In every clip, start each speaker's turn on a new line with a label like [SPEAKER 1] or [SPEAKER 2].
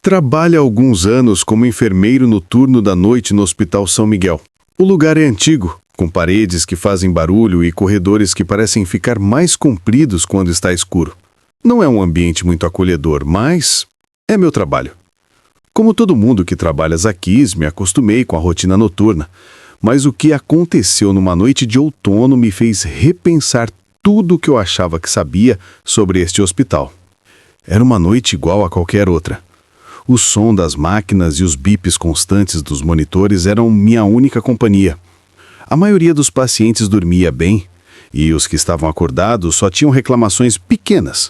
[SPEAKER 1] Trabalha há alguns anos como enfermeiro no turno da noite no Hospital São Miguel. O lugar é antigo, com paredes que fazem barulho e corredores que parecem ficar mais compridos quando está escuro. Não é um ambiente muito acolhedor, mas é meu trabalho. Como todo mundo que trabalha aqui, me acostumei com a rotina noturna, mas o que aconteceu numa noite de outono me fez repensar tudo o que eu achava que sabia sobre este hospital. Era uma noite igual a qualquer outra. O som das máquinas e os bips constantes dos monitores eram minha única companhia. A maioria dos pacientes dormia bem, e os que estavam acordados só tinham reclamações pequenas.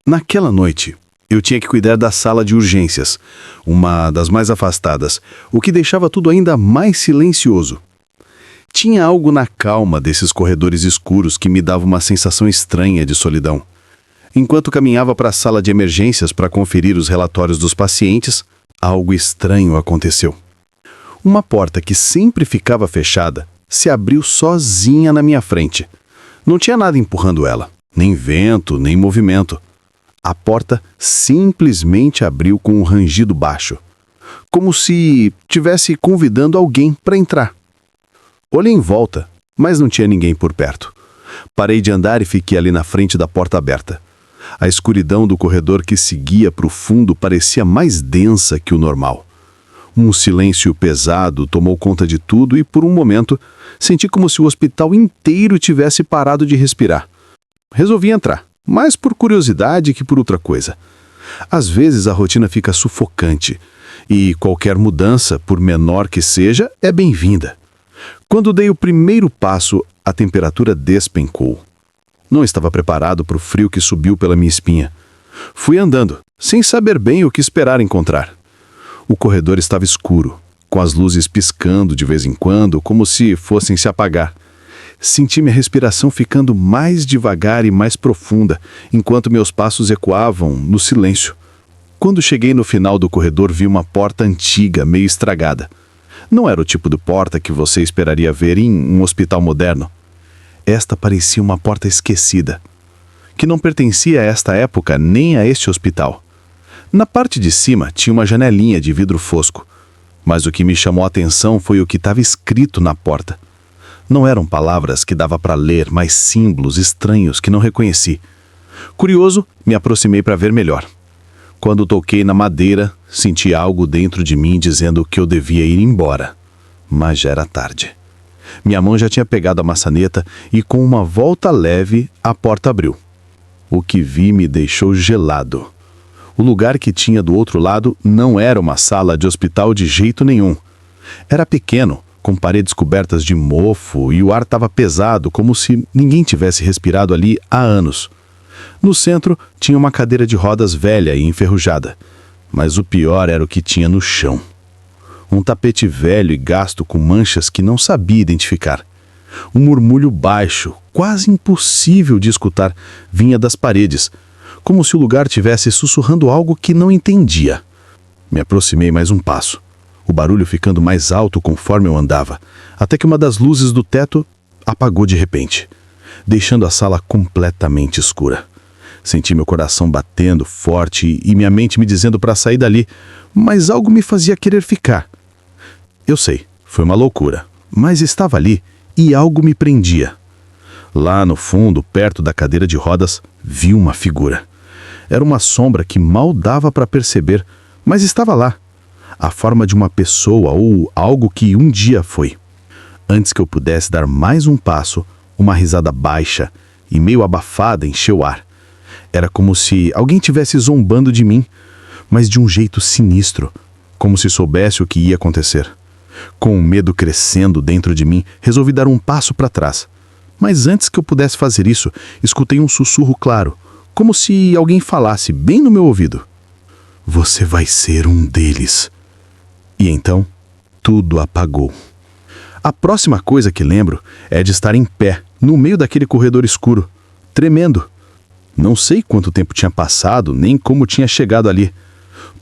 [SPEAKER 1] Naquela noite, eu tinha que cuidar da sala de urgências, uma das mais afastadas, o que deixava tudo ainda mais silencioso. Tinha algo na calma desses corredores escuros que me dava uma sensação estranha de solidão. Enquanto caminhava para a sala de emergências para conferir os relatórios dos pacientes, algo estranho aconteceu. Uma porta que sempre ficava fechada se abriu sozinha na minha frente. Não tinha nada empurrando ela, nem vento, nem movimento. A porta simplesmente abriu com um rangido baixo, como se estivesse convidando alguém para entrar. Olhei em volta, mas não tinha ninguém por perto. Parei de andar e fiquei ali na frente da porta aberta. A escuridão do corredor que seguia para o fundo parecia mais densa que o normal. Um silêncio pesado tomou conta de tudo e, por um momento, senti como se o hospital inteiro tivesse parado de respirar. Resolvi entrar, mais por curiosidade que por outra coisa. Às vezes a rotina fica sufocante e qualquer mudança, por menor que seja, é bem-vinda. Quando dei o primeiro passo, a temperatura despencou. Não estava preparado para o frio que subiu pela minha espinha. Fui andando, sem saber bem o que esperar encontrar. O corredor estava escuro, com as luzes piscando de vez em quando, como se fossem se apagar. Senti minha respiração ficando mais devagar e mais profunda, enquanto meus passos ecoavam no silêncio. Quando cheguei no final do corredor, vi uma porta antiga, meio estragada. Não era o tipo de porta que você esperaria ver em um hospital moderno. Esta parecia uma porta esquecida, que não pertencia a esta época nem a este hospital. Na parte de cima tinha uma janelinha de vidro fosco, mas o que me chamou a atenção foi o que estava escrito na porta. Não eram palavras que dava para ler, mas símbolos estranhos que não reconheci. Curioso, me aproximei para ver melhor. Quando toquei na madeira, senti algo dentro de mim dizendo que eu devia ir embora, mas já era tarde. Minha mão já tinha pegado a maçaneta e, com uma volta leve, a porta abriu. O que vi me deixou gelado. O lugar que tinha do outro lado não era uma sala de hospital de jeito nenhum. Era pequeno, com paredes cobertas de mofo e o ar estava pesado, como se ninguém tivesse respirado ali há anos. No centro tinha uma cadeira de rodas velha e enferrujada, mas o pior era o que tinha no chão. Um tapete velho e gasto com manchas que não sabia identificar. Um murmúrio baixo, quase impossível de escutar, vinha das paredes, como se o lugar tivesse sussurrando algo que não entendia. Me aproximei mais um passo, o barulho ficando mais alto conforme eu andava, até que uma das luzes do teto apagou de repente, deixando a sala completamente escura. Senti meu coração batendo forte e minha mente me dizendo para sair dali, mas algo me fazia querer ficar. Eu sei, foi uma loucura, mas estava ali e algo me prendia. Lá no fundo, perto da cadeira de rodas, vi uma figura. Era uma sombra que mal dava para perceber, mas estava lá. A forma de uma pessoa ou algo que um dia foi. Antes que eu pudesse dar mais um passo, uma risada baixa e meio abafada encheu o ar. Era como se alguém tivesse zombando de mim, mas de um jeito sinistro, como se soubesse o que ia acontecer. Com o medo crescendo dentro de mim, resolvi dar um passo para trás. Mas antes que eu pudesse fazer isso, escutei um sussurro claro, como se alguém falasse bem no meu ouvido. Você vai ser um deles. E então, tudo apagou. A próxima coisa que lembro é de estar em pé, no meio daquele corredor escuro, tremendo. Não sei quanto tempo tinha passado, nem como tinha chegado ali.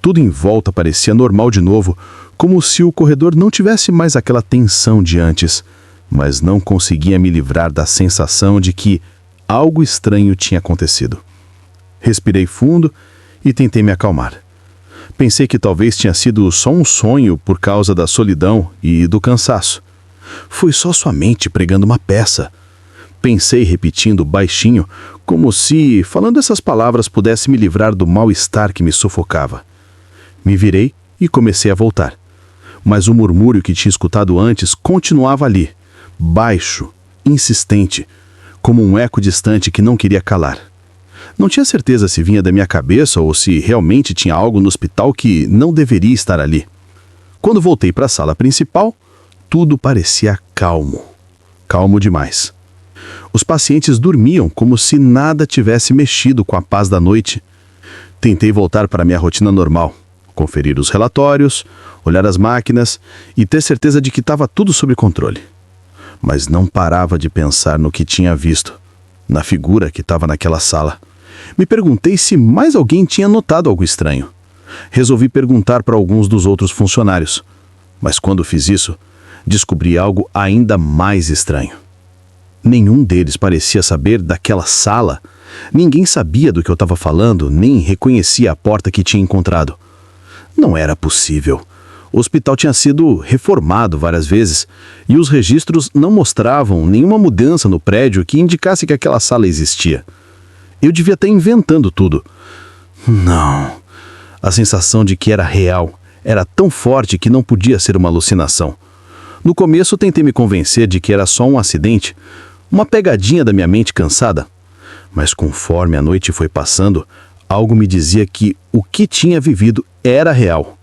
[SPEAKER 1] Tudo em volta parecia normal de novo, como se o corredor não tivesse mais aquela tensão de antes, mas não conseguia me livrar da sensação de que algo estranho tinha acontecido. Respirei fundo e tentei me acalmar. Pensei que talvez tinha sido só um sonho por causa da solidão e do cansaço. Foi só sua mente pregando uma peça. Pensei repetindo baixinho, como se, falando essas palavras, pudesse me livrar do mal-estar que me sufocava. Me virei e comecei a voltar. Mas o murmúrio que tinha escutado antes continuava ali, baixo, insistente, como um eco distante que não queria calar. Não tinha certeza se vinha da minha cabeça ou se realmente tinha algo no hospital que não deveria estar ali. Quando voltei para a sala principal, tudo parecia calmo. Calmo demais. Os pacientes dormiam como se nada tivesse mexido com a paz da noite. Tentei voltar para minha rotina normal, conferir os relatórios, olhar as máquinas e ter certeza de que estava tudo sob controle. Mas não parava de pensar no que tinha visto, na figura que estava naquela sala. Me perguntei se mais alguém tinha notado algo estranho. Resolvi perguntar para alguns dos outros funcionários. Mas quando fiz isso, descobri algo ainda mais estranho. Nenhum deles parecia saber daquela sala. Ninguém sabia do que eu estava falando, nem reconhecia a porta que tinha encontrado. Não era possível. O hospital tinha sido reformado várias vezes e os registros não mostravam nenhuma mudança no prédio que indicasse que aquela sala existia. Eu devia estar inventando tudo. Não. A sensação de que era real era tão forte que não podia ser uma alucinação. No começo tentei me convencer de que era só um acidente, uma pegadinha da minha mente cansada. Mas conforme a noite foi passando, algo me dizia que o que tinha vivido era real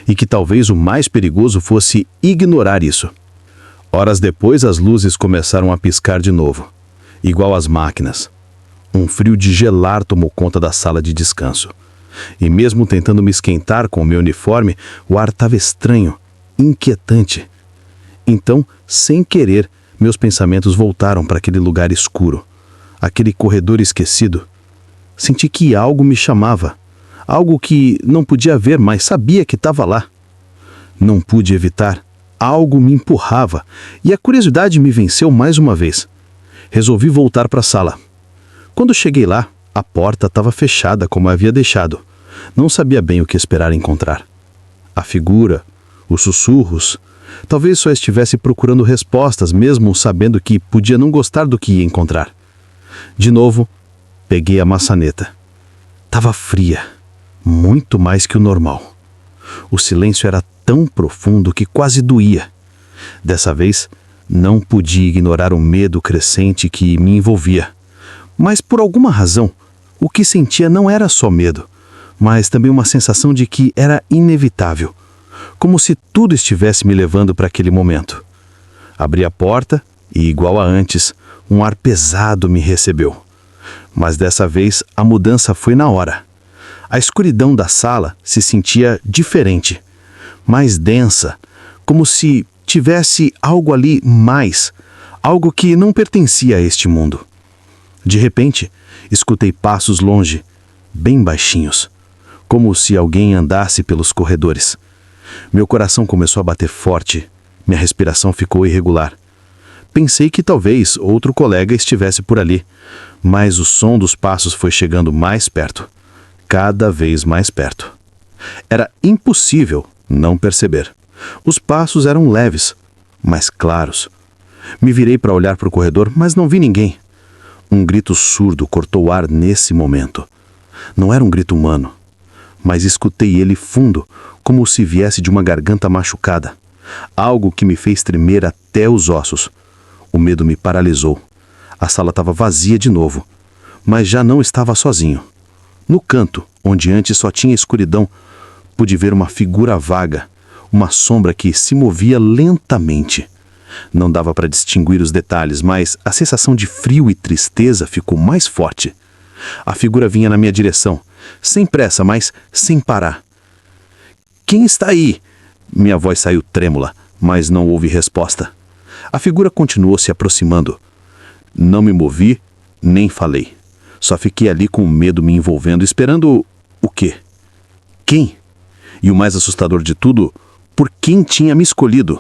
[SPEAKER 1] e que talvez o mais perigoso fosse ignorar isso. Horas depois, as luzes começaram a piscar de novo, igual às máquinas. Um frio de gelar tomou conta da sala de descanso. E mesmo tentando me esquentar com o meu uniforme, o ar estava estranho, inquietante. Então, sem querer, meus pensamentos voltaram para aquele lugar escuro, aquele corredor esquecido. Senti que algo me chamava, algo que não podia ver, mas sabia que estava lá. Não pude evitar, algo me empurrava, e a curiosidade me venceu mais uma vez. Resolvi voltar para a sala. Quando cheguei lá, a porta estava fechada como eu havia deixado. Não sabia bem o que esperar encontrar. A figura, os sussurros, talvez só estivesse procurando respostas, mesmo sabendo que podia não gostar do que ia encontrar. De novo, peguei a maçaneta. Estava fria, muito mais que o normal. O silêncio era tão profundo que quase doía. Dessa vez, não podia ignorar o medo crescente que me envolvia. Mas por alguma razão, o que sentia não era só medo, mas também uma sensação de que era inevitável, como se tudo estivesse me levando para aquele momento. Abri a porta e, igual a antes, um ar pesado me recebeu. Mas dessa vez a mudança foi na hora. A escuridão da sala se sentia diferente, mais densa, como se tivesse algo ali mais, algo que não pertencia a este mundo. De repente, escutei passos longe, bem baixinhos, como se alguém andasse pelos corredores. Meu coração começou a bater forte, minha respiração ficou irregular. Pensei que talvez outro colega estivesse por ali, mas o som dos passos foi chegando mais perto, cada vez mais perto. Era impossível não perceber. Os passos eram leves, mas claros. Me virei para olhar para o corredor, mas não vi ninguém. Um grito surdo cortou o ar nesse momento. Não era um grito humano, mas escutei ele fundo, como se viesse de uma garganta machucada. Algo que me fez tremer até os ossos. O medo me paralisou. A sala estava vazia de novo, mas já não estava sozinho. No canto, onde antes só tinha escuridão, pude ver uma figura vaga, uma sombra que se movia lentamente. Não dava para distinguir os detalhes, mas a sensação de frio e tristeza ficou mais forte. A figura vinha na minha direção, sem pressa, mas sem parar. "Quem está aí?" Minha voz saiu trêmula, mas não houve resposta. A figura continuou se aproximando. Não me movi, nem falei. Só fiquei ali com o medo me envolvendo, esperando o quê? Quem? E o mais assustador de tudo, por quem tinha me escolhido?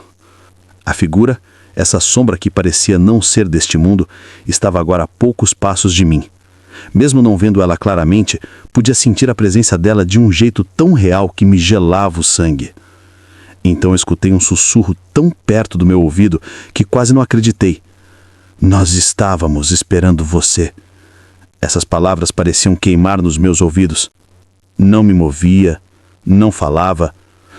[SPEAKER 1] A figura, essa sombra que parecia não ser deste mundo, estava agora a poucos passos de mim.
[SPEAKER 2] Mesmo não vendo ela claramente, podia sentir a presença dela de um jeito tão real que me gelava o sangue. Então escutei um sussurro tão perto do meu ouvido que quase não acreditei. Nós estávamos esperando você. Essas palavras pareciam queimar nos meus ouvidos. Não me movia, não falava,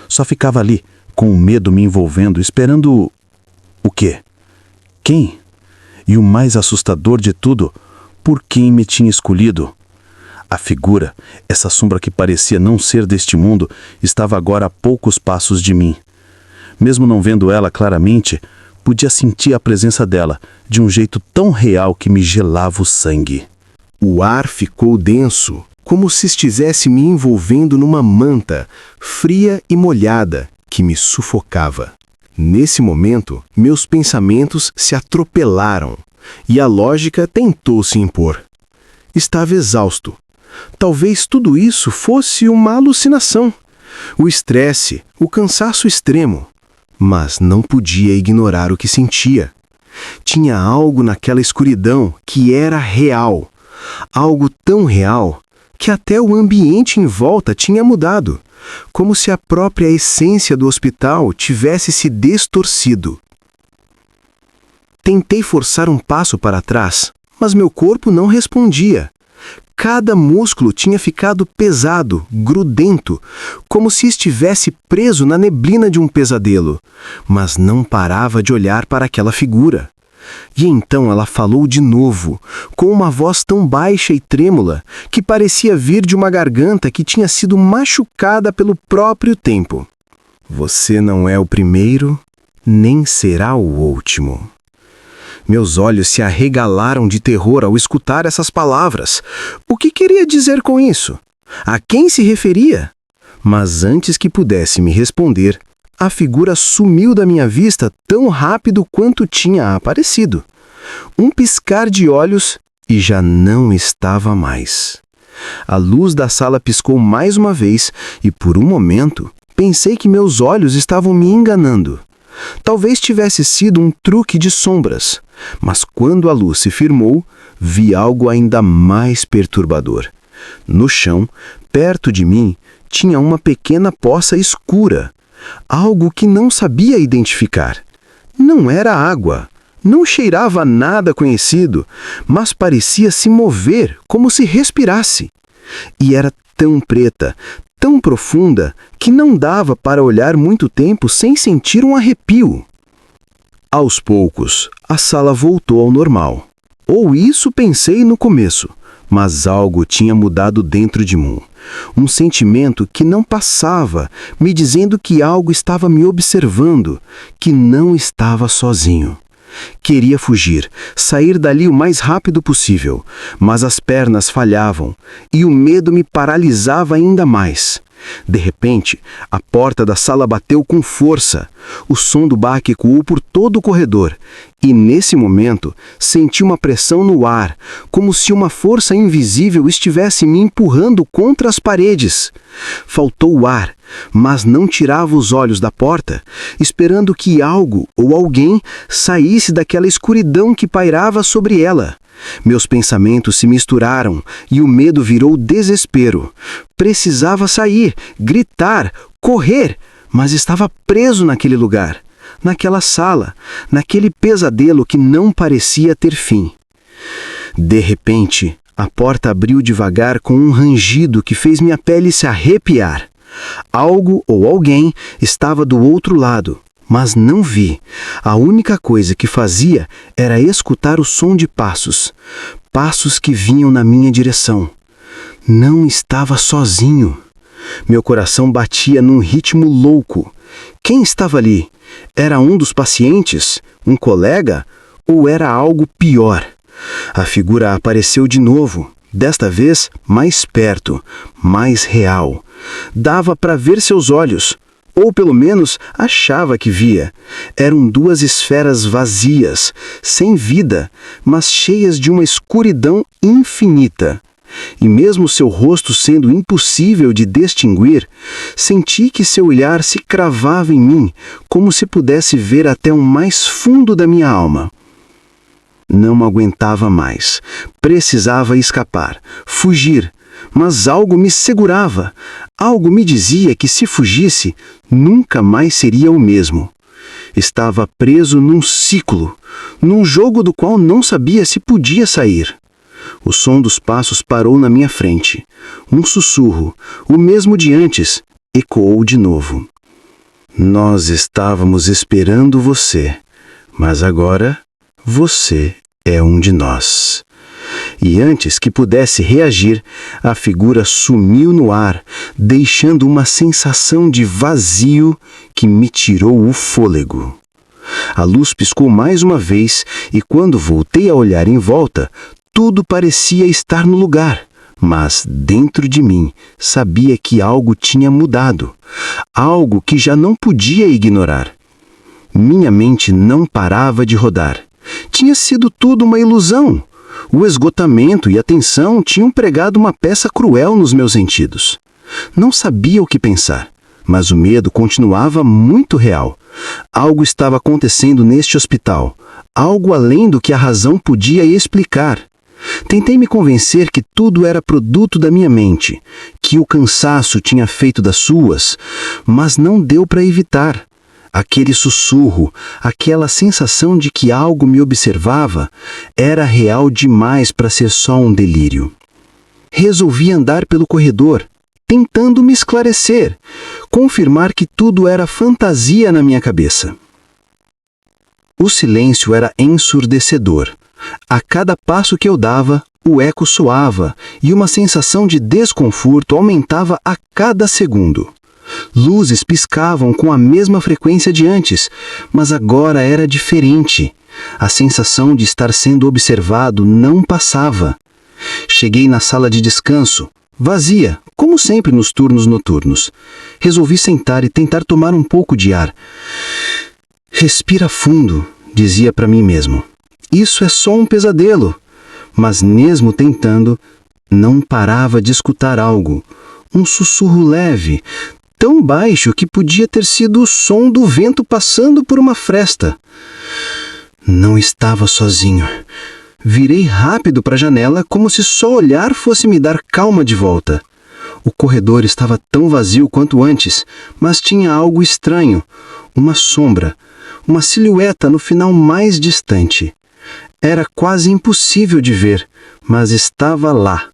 [SPEAKER 2] só ficava ali, com o medo me envolvendo, esperando... O quê? Quem? E o mais assustador de tudo, por quem me tinha escolhido? A figura, essa sombra que parecia não ser deste mundo, estava agora a poucos passos de mim. Mesmo não vendo ela claramente, podia sentir a presença dela, de um jeito tão real que me gelava o sangue.
[SPEAKER 1] O ar ficou denso, como se estivesse me envolvendo numa manta, fria e molhada, que me sufocava. Nesse momento, meus pensamentos se atropelaram, e a lógica tentou se impor. Estava exausto. Talvez tudo isso fosse uma alucinação. O estresse, o cansaço extremo. Mas não podia ignorar o que sentia. Tinha algo naquela escuridão que era real. Algo tão real que até o ambiente em volta tinha mudado, como se a própria essência do hospital tivesse se distorcido. Tentei forçar um passo para trás, mas meu corpo não respondia. Cada músculo tinha ficado pesado, grudento, como se estivesse preso na neblina de um pesadelo, mas não parava de olhar para aquela figura. E então ela falou de novo, com uma voz tão baixa e trêmula que parecia vir de uma garganta que tinha sido machucada pelo próprio tempo. Você não é o primeiro, nem será o último. Meus olhos se arregalaram de terror ao escutar essas palavras. O que queria dizer com isso? A quem se referia? Mas antes que pudesse me responder, a figura sumiu da minha vista tão rápido quanto tinha aparecido. Um piscar de olhos e já não estava mais. A luz da sala piscou mais uma vez e, por um momento, pensei que meus olhos estavam me enganando. Talvez tivesse sido um truque de sombras, mas quando a luz se firmou, vi algo ainda mais perturbador. No chão, perto de mim, tinha uma pequena poça escura. Algo que não sabia identificar. Não era água, não cheirava a nada conhecido, mas parecia se mover como se respirasse. E era tão preta, tão profunda, que não dava para olhar muito tempo sem sentir um arrepio. Aos poucos, a sala voltou ao normal. Ou isso pensei no começo, mas algo tinha mudado dentro de mim. Um sentimento que não passava, me dizendo que algo estava me observando, que não estava sozinho. Queria fugir, sair dali o mais rápido possível, mas as pernas falhavam e o medo me paralisava ainda mais. De repente, a porta da sala bateu com força. O som do baque ecoou por todo o corredor e, nesse momento, senti uma pressão no ar, como se uma força invisível estivesse me empurrando contra as paredes. Faltou o ar, mas não tirava os olhos da porta, esperando que algo ou alguém saísse daquela escuridão que pairava sobre ela. Meus pensamentos se misturaram e o medo virou desespero. Precisava sair, gritar, correr, mas estava preso naquele lugar, naquela sala, naquele pesadelo que não parecia ter fim. De repente, a porta abriu devagar com um rangido que fez minha pele se arrepiar. Algo ou alguém estava do outro lado, mas não vi. A única coisa que fazia era escutar o som de passos. Passos que vinham na minha direção. Não estava sozinho. Meu coração batia num ritmo louco. Quem estava ali? Era um dos pacientes? Um colega? Ou era algo pior? A figura apareceu de novo. Desta vez, mais perto, mais real. Dava para ver seus olhos. Ou pelo menos achava que via. Eram duas esferas vazias, sem vida, mas cheias de uma escuridão infinita. E mesmo seu rosto sendo impossível de distinguir, senti que seu olhar se cravava em mim, como se pudesse ver até o mais fundo da minha alma.
[SPEAKER 3] Não aguentava mais. Precisava escapar, fugir. Mas algo me segurava. Algo me dizia que se fugisse, nunca mais seria o mesmo. Estava preso num ciclo, num jogo do qual não sabia se podia sair. O som dos passos parou na minha frente. Um sussurro, o mesmo de antes, ecoou de novo. Nós estávamos esperando você, mas agora você é um de nós. E antes que pudesse reagir, a figura sumiu no ar, deixando uma sensação de vazio que me tirou o fôlego. A luz piscou mais uma vez e quando voltei a olhar em volta, tudo parecia estar no lugar. Mas dentro de mim sabia que algo tinha mudado, algo que já não podia ignorar. Minha mente não parava de rodar. Tinha sido tudo uma ilusão. O esgotamento e a tensão tinham pregado uma peça cruel nos meus sentidos. Não sabia o que pensar, mas o medo continuava muito real. Algo estava acontecendo neste hospital, algo além do que a razão podia explicar. Tentei me convencer que tudo era produto da minha mente, que o cansaço tinha feito das suas, mas não deu para evitar. Aquele sussurro, aquela sensação de que algo me observava, era real demais para ser só um delírio. Resolvi andar pelo corredor, tentando me esclarecer, confirmar que tudo era fantasia na minha cabeça. O silêncio era ensurdecedor. A cada passo que eu dava, o eco soava e uma sensação de desconforto aumentava a cada segundo. Luzes piscavam com a mesma frequência de antes, mas agora era diferente. A sensação de estar sendo observado não passava. Cheguei na sala de descanso, vazia, como sempre nos turnos noturnos. Resolvi sentar e tentar tomar um pouco de ar. Respira fundo, dizia para mim mesmo. Isso é só um pesadelo. Mas mesmo tentando, não parava de escutar algo. Um sussurro leve, tão baixo que podia ter sido o som do vento passando por uma fresta. Não estava sozinho. Virei rápido para a janela como se só olhar fosse me dar calma de volta. O corredor estava tão vazio quanto antes, mas tinha algo estranho. Uma sombra, uma silhueta no final mais distante. Era quase impossível de ver, mas estava lá.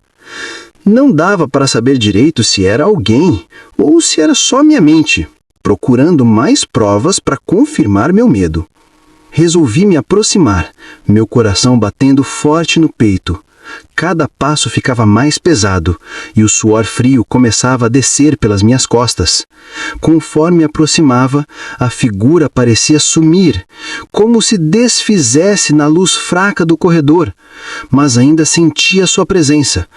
[SPEAKER 3] Não dava para saber direito se era alguém ou se era só minha mente, procurando mais provas para confirmar meu medo. Resolvi me aproximar, meu coração batendo forte no peito. Cada passo ficava mais pesado e o suor frio começava a descer pelas minhas costas. Conforme me aproximava, a figura parecia sumir, como se desfizesse na luz fraca do corredor, mas ainda sentia sua presença,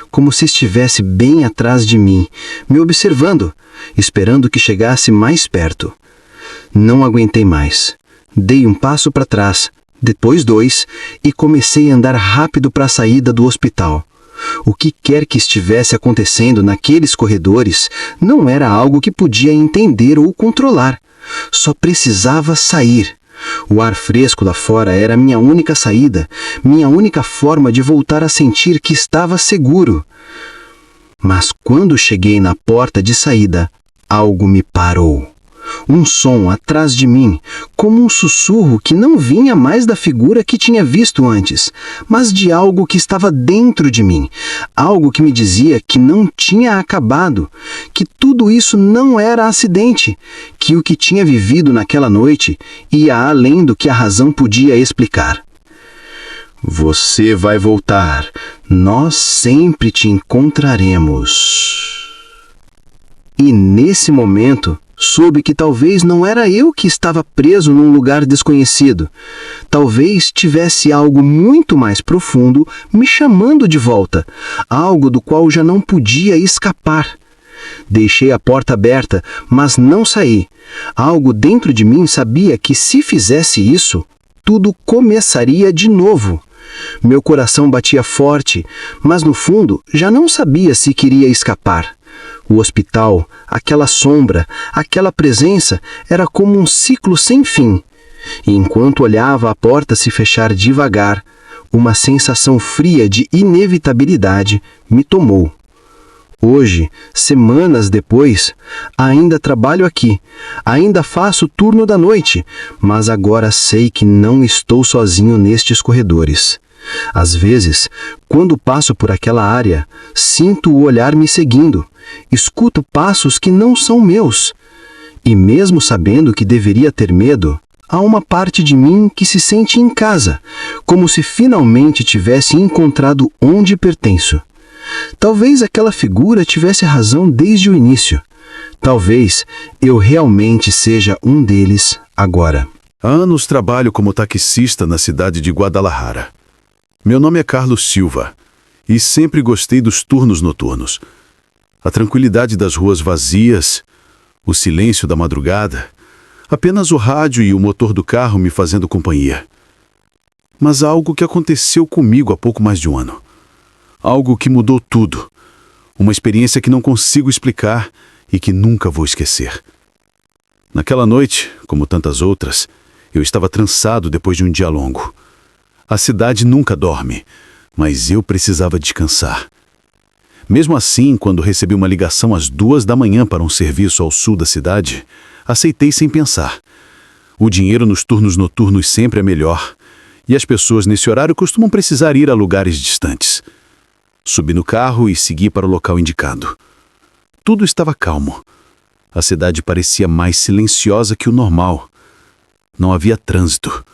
[SPEAKER 3] como se estivesse bem atrás de mim, me observando, esperando que chegasse mais perto. Não aguentei mais. Dei um passo para trás, depois 2, e comecei a andar rápido para a saída do hospital. O que quer que estivesse acontecendo naqueles corredores não era algo que podia entender ou controlar. Só precisava sair. O ar fresco lá fora era minha única saída, minha única forma de voltar a sentir que estava seguro. Mas quando cheguei na porta de saída, algo me parou. Um som atrás de mim, como um sussurro que não vinha mais da figura que tinha visto antes, mas de algo que estava dentro de mim, algo que me dizia que não tinha acabado, que tudo isso não era acidente, que o que tinha vivido naquela noite ia além do que a razão podia explicar. Você vai voltar, nós sempre te encontraremos. E nesse momento, soube que talvez não era eu que estava preso num lugar desconhecido. Talvez tivesse algo muito mais profundo me chamando de volta, algo do qual já não podia escapar. Deixei a porta aberta, mas não saí. Algo dentro de mim sabia que se fizesse isso, tudo começaria de novo. Meu coração batia forte, mas no fundo já não sabia se queria escapar. O hospital, aquela sombra, aquela presença era como um ciclo sem fim. E enquanto olhava a porta se fechar devagar, Uma sensação fria de inevitabilidade me tomou. Hoje, semanas depois, ainda trabalho aqui, ainda faço o turno da noite, mas agora sei que não estou sozinho nestes corredores. Às vezes, quando passo por aquela área, sinto o olhar me seguindo, escuto passos que não são meus. E mesmo sabendo que deveria ter medo, há uma parte de mim que se sente em casa, como se finalmente tivesse encontrado onde pertenço. Talvez aquela figura tivesse razão desde o início. Talvez eu realmente seja um deles agora.
[SPEAKER 1] Há anos trabalho como taxista na cidade de Guadalajara. Meu nome é Carlos Silva e sempre gostei dos turnos noturnos. A tranquilidade das ruas vazias, o silêncio da madrugada, apenas o rádio e o motor do carro me fazendo companhia. Mas há algo que aconteceu comigo há pouco mais de um ano. Algo que mudou tudo. Uma experiência que não consigo explicar e que nunca vou esquecer. Naquela noite, como tantas outras, eu estava trançado depois de um dia longo. A cidade nunca dorme, mas eu precisava descansar. Mesmo assim, quando recebi uma ligação às 2 da manhã para um serviço ao sul da cidade, aceitei sem pensar. O dinheiro nos turnos noturnos sempre é melhor, e as pessoas nesse horário costumam precisar ir a lugares distantes. Subi no carro e segui para o local indicado. Tudo estava calmo. A cidade parecia mais silenciosa que o normal. Não havia trânsito.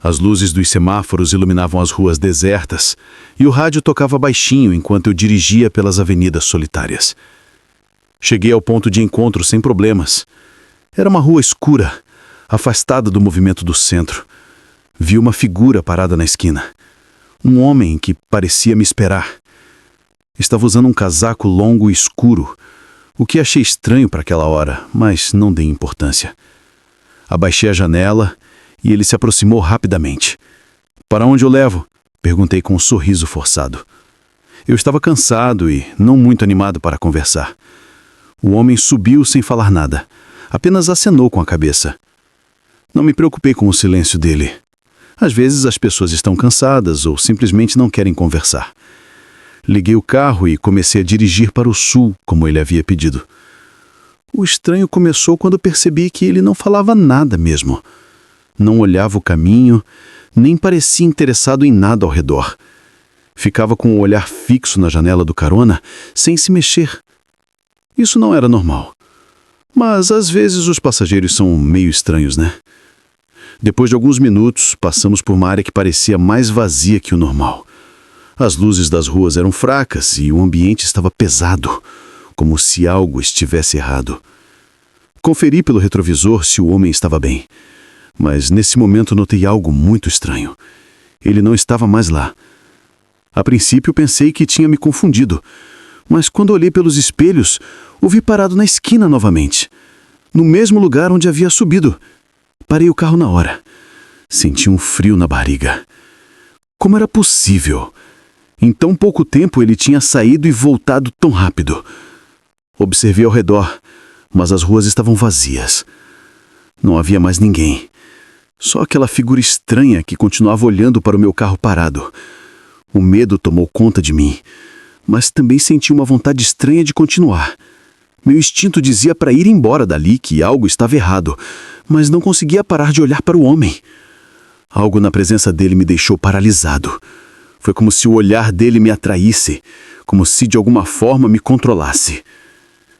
[SPEAKER 1] As luzes dos semáforos iluminavam as ruas desertas e o rádio tocava baixinho enquanto eu dirigia pelas avenidas solitárias. Cheguei ao ponto de encontro sem problemas. Era uma rua escura, afastada do movimento do centro. Vi uma figura parada na esquina. Um homem que parecia me esperar. Estava usando um casaco longo e escuro, o que achei estranho para aquela hora, mas não dei importância. Abaixei a janela e ele se aproximou rapidamente. "Para onde eu levo?" perguntei com um sorriso forçado. Eu estava cansado e não muito animado para conversar. O homem subiu sem falar nada, apenas acenou com a cabeça. Não me preocupei com o silêncio dele. Às vezes as pessoas estão cansadas ou simplesmente não querem conversar. Liguei o carro e comecei a dirigir para o sul, como ele havia pedido. O estranho começou quando percebi que ele não falava nada mesmo. Não olhava o caminho, nem parecia interessado em nada ao redor. Ficava com o olhar fixo na janela do carona, sem se mexer. Isso não era normal. Mas às vezes os passageiros são meio estranhos, né? Depois de alguns minutos, passamos por uma área que parecia mais vazia que o normal. As luzes das ruas eram fracas e o ambiente estava pesado, como se algo estivesse errado. Conferi pelo retrovisor se o homem estava bem, mas nesse momento notei algo muito estranho. Ele não estava mais lá. A princípio pensei que tinha me confundido, mas quando olhei pelos espelhos, o vi parado na esquina novamente, no mesmo lugar onde havia subido. Parei o carro na hora. Senti um frio na barriga. Como era possível? Em tão pouco tempo ele tinha saído e voltado tão rápido. Observei ao redor, mas as ruas estavam vazias. Não havia mais ninguém. Só aquela figura estranha que continuava olhando para o meu carro parado. O medo tomou conta de mim, mas também senti uma vontade estranha de continuar. Meu instinto dizia para ir embora dali, que algo estava errado, mas não conseguia parar de olhar para o homem. Algo na presença dele me deixou paralisado. Foi como se o olhar dele me atraísse, como se de alguma forma me controlasse.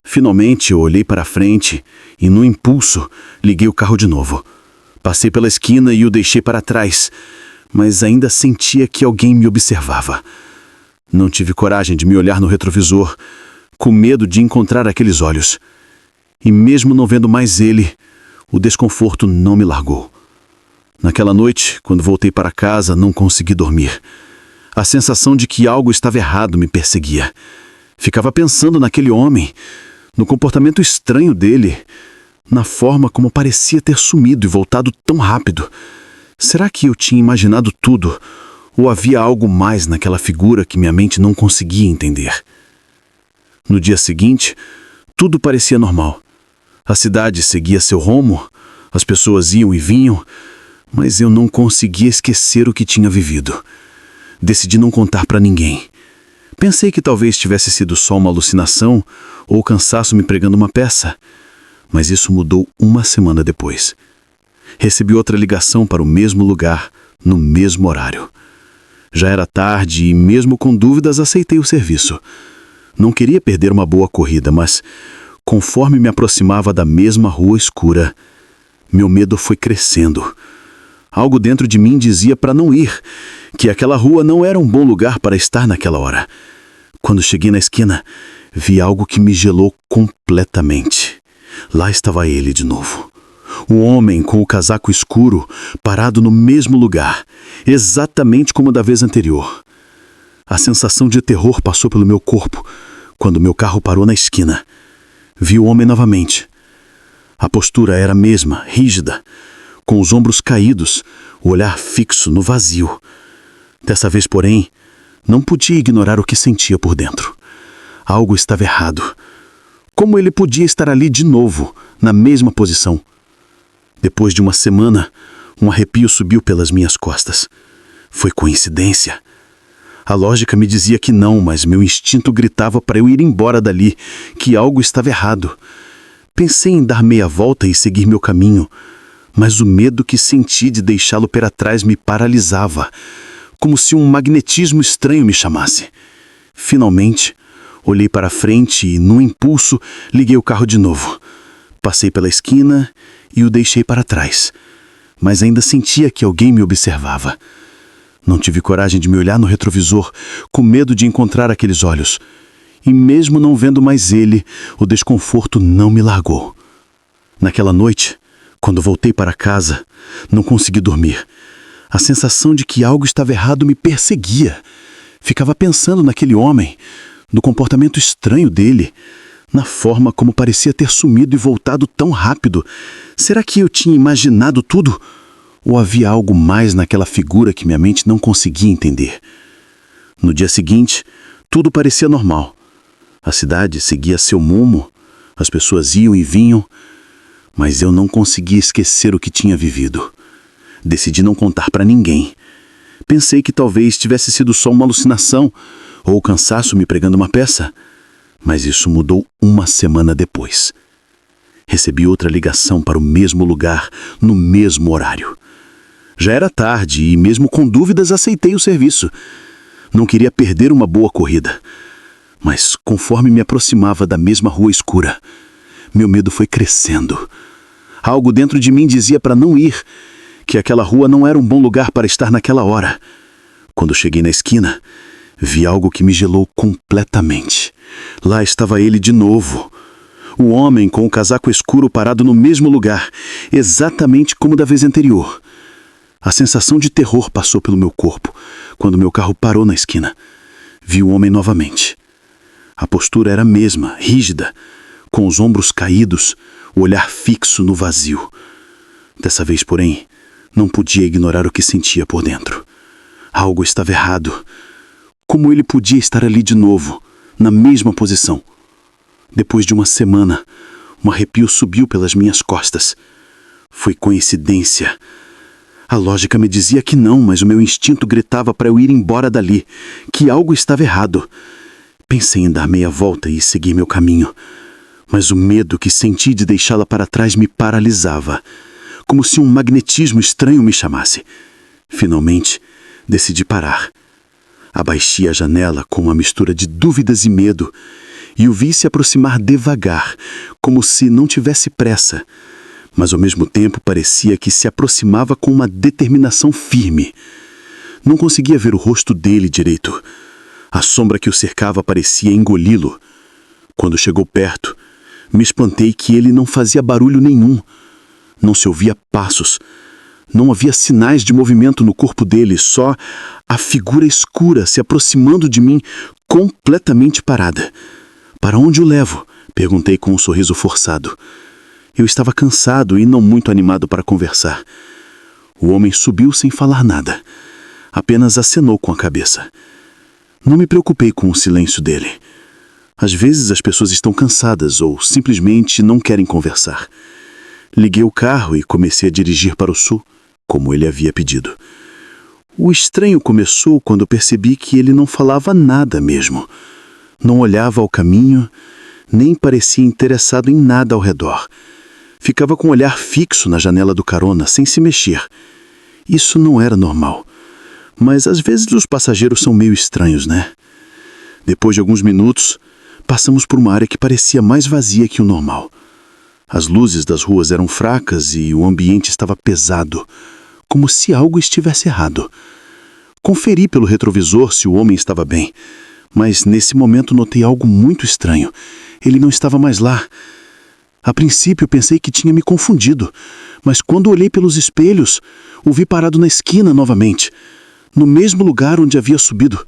[SPEAKER 1] Finalmente eu olhei para a frente e, no impulso, liguei o carro de novo. Passei pela esquina e o deixei para trás, mas ainda sentia que alguém me observava. Não tive coragem de me olhar no retrovisor, com medo de encontrar aqueles olhos. E mesmo não vendo mais ele, o desconforto não me largou. Naquela noite, quando voltei para casa, não consegui dormir. A sensação de que algo estava errado me perseguia. Ficava pensando naquele homem, no comportamento estranho dele, na forma como parecia ter sumido e voltado tão rápido. Será que eu tinha imaginado tudo, ou havia algo mais naquela figura que minha mente não conseguia entender? No dia seguinte, tudo parecia normal. A cidade seguia seu rumo, as pessoas iam e vinham, mas eu não conseguia esquecer o que tinha vivido.
[SPEAKER 2] Decidi não contar para ninguém. Pensei que talvez tivesse sido só uma alucinação ou cansaço me pregando uma peça. Mas isso mudou uma semana depois. Recebi outra ligação para o mesmo lugar, no mesmo horário. Já era tarde e, mesmo com dúvidas, aceitei o serviço. Não queria perder uma boa corrida, mas, conforme me aproximava da mesma rua escura, meu medo foi crescendo. Algo dentro de mim dizia para não ir, que aquela rua não era um bom lugar para estar naquela hora. Quando cheguei na esquina, vi algo que me gelou completamente. Lá estava ele de novo. O homem com o casaco escuro, parado no mesmo lugar, exatamente como da vez anterior. A sensação de terror passou pelo meu corpo quando meu carro parou na esquina. Vi o homem novamente. A postura era a mesma, rígida, com os ombros caídos, o olhar fixo no vazio. Dessa vez, porém, não podia ignorar o que sentia por dentro. Algo estava errado. Como ele podia estar ali de novo, na mesma posição? Depois de uma semana, um arrepio subiu pelas minhas costas. Foi coincidência? A lógica me dizia que não, mas meu instinto gritava para eu ir embora dali, que algo estava errado. Pensei em dar meia volta e seguir meu caminho, mas o medo que senti de deixá-lo para trás me paralisava, como se um magnetismo estranho me chamasse. Finalmente, olhei para frente e, num impulso, liguei o carro de novo. Passei pela esquina e o deixei para trás, mas ainda sentia que alguém me observava. Não tive coragem de me olhar no retrovisor, com medo de encontrar aqueles olhos. E mesmo não vendo mais ele, o desconforto não me largou. Naquela noite, quando voltei para casa, não consegui dormir. A sensação de que algo estava errado me perseguia. Ficava pensando naquele homem, no comportamento estranho dele, na forma como parecia ter sumido e voltado tão rápido. Será que eu tinha imaginado tudo? Ou havia algo mais naquela figura que minha mente não conseguia entender? No dia seguinte, tudo parecia normal. A cidade seguia seu mumo, as pessoas iam e vinham, mas eu não conseguia esquecer o que tinha vivido. Decidi não contar para ninguém. Pensei que talvez tivesse sido só uma alucinação, ou o cansaço me pregando uma peça, mas isso mudou uma semana depois. Recebi outra ligação para o mesmo lugar, no mesmo horário. Já era tarde e, mesmo com dúvidas, aceitei o serviço. Não queria perder uma boa corrida. Mas, conforme me aproximava da mesma rua escura, meu medo foi crescendo. Algo dentro de mim dizia para não ir, que aquela rua não era um bom lugar para estar naquela hora. Quando cheguei na esquina, vi algo que me gelou completamente. Lá estava ele de novo. O homem com o casaco escuro parado no mesmo lugar, exatamente como da vez anterior. A sensação de terror passou pelo meu corpo quando meu carro parou na esquina. Vi o homem novamente. A postura era a mesma, rígida, com os ombros caídos, o olhar fixo no vazio. Dessa vez, porém, não podia ignorar o que sentia por dentro. Algo estava errado. Como ele podia estar ali de novo, na mesma posição? Depois de uma semana, um arrepio subiu pelas minhas costas. Foi coincidência. A lógica me dizia que não, mas o meu instinto gritava para eu ir embora dali, que algo estava errado. Pensei em dar meia volta e seguir meu caminho, mas o medo que senti de deixá-la para trás me paralisava, como se um magnetismo estranho me chamasse. Finalmente, decidi parar. Abaixei a janela com uma mistura de dúvidas e medo e o vi se aproximar devagar, como se não tivesse pressa, mas ao mesmo tempo parecia que se aproximava com uma determinação firme. Não conseguia ver o rosto dele direito. A sombra que o cercava parecia engoli-lo. Quando chegou perto, me espantei que ele não fazia barulho nenhum. Não se ouvia passos. Não havia sinais de movimento no corpo dele, só a figura escura se aproximando de mim, completamente parada. "Para onde o levo?" perguntei com um sorriso forçado. Eu estava cansado e não muito animado para conversar. O homem subiu sem falar nada. Apenas acenou com a cabeça. Não me preocupei com o silêncio dele. Às vezes as pessoas estão cansadas ou simplesmente não querem conversar. Liguei o carro e comecei a dirigir para o sul, como ele havia pedido. O estranho começou quando percebi que ele não falava nada mesmo. Não olhava ao caminho, nem parecia interessado em nada ao redor. Ficava com o olhar fixo na janela do carona, sem se mexer. Isso não era normal. Mas às vezes os passageiros são meio estranhos, né? Depois de alguns minutos, passamos por uma área que parecia mais vazia que o normal. As luzes das ruas eram fracas e o ambiente estava pesado, como se algo estivesse errado. Conferi pelo retrovisor se o homem estava bem, mas nesse momento notei algo muito estranho. Ele não estava mais lá. A princípio pensei que tinha me confundido, mas quando olhei pelos espelhos, o vi parado na esquina novamente, no mesmo lugar onde havia subido.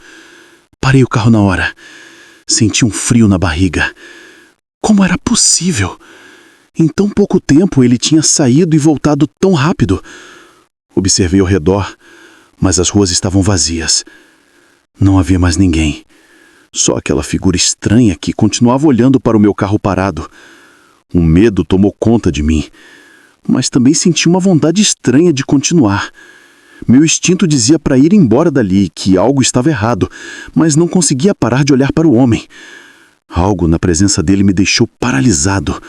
[SPEAKER 2] Parei o carro na hora. Senti um frio na barriga. Como era possível? Em tão pouco tempo ele tinha saído e voltado tão rápido. Observei ao redor, mas as ruas estavam vazias. Não havia mais ninguém. Só aquela figura estranha que continuava olhando para o meu carro parado. Um medo tomou conta de mim, mas também senti uma vontade estranha de continuar. Meu instinto dizia para ir embora dali, que algo estava errado, mas não conseguia parar de olhar para o homem. Algo na presença dele me deixou paralisado.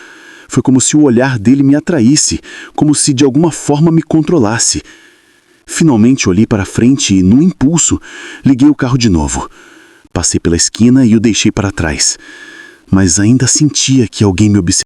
[SPEAKER 2] Foi como se o olhar dele me atraísse, como se de alguma forma me controlasse. Finalmente olhei para frente e, num impulso, liguei o carro de novo. Passei pela esquina e o deixei para trás. Mas ainda sentia que alguém me observava.